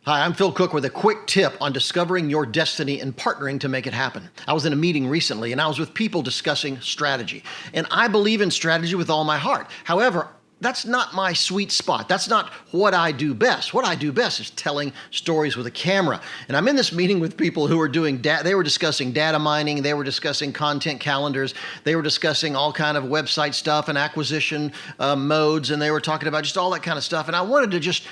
Hi, I'm Phil Cook with a quick tip on discovering your destiny and partnering to make it happen. I was in a meeting recently and I was with people discussing strategy. And I believe in strategy with all my heart. However, that's not my sweet spot. That's not what I do best. What I do best is telling stories with a camera. And I'm in this meeting with people who are doing they were discussing data mining, they were discussing content calendars, they were discussing all kind of website stuff and acquisition modes, and they were talking about just all that kind of stuff. And I wanted to just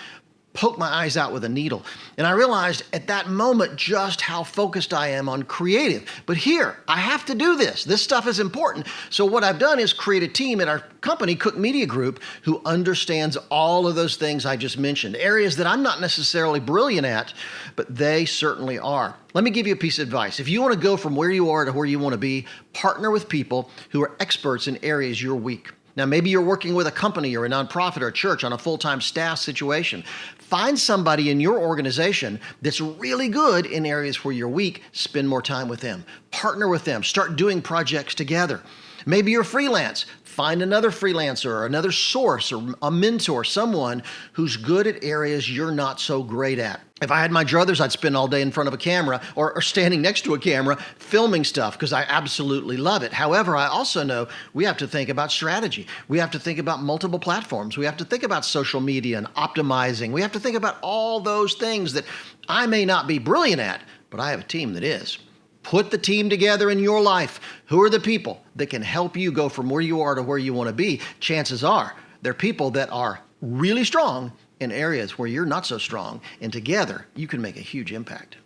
poke my eyes out with a needle. And I realized at that moment just how focused I am on creative. But here, I have to do this. This stuff is important. So what I've done is create a team at our company, Cook Media Group, who understands all of those things I just mentioned, areas that I'm not necessarily brilliant at, but they certainly are. Let me give you a piece of advice. If you want to go from where you are to where you want to be, partner with people who are experts in areas you're weak. Now, maybe you're working with a company or a nonprofit or a church on a full-time staff situation. Find somebody in your organization that's really good in areas where you're weak. Spend more time with them. Partner with them. Start doing projects together. Maybe you're freelance. Find another freelancer or another source or a mentor, someone who's good at areas you're not so great at. If I had my druthers, I'd spend all day in front of a camera or standing next to a camera filming stuff because I absolutely love it. However, I also know we have to think about strategy. We have to think about multiple platforms. We have to think about social media and optimizing. We have to think about all those things that I may not be brilliant at, but I have a team that is. Put the team together in your life. Who are the people that can help you go from where you are to where you want to be? Chances are they're people that are really strong in areas where you're not so strong, and together you can make a huge impact.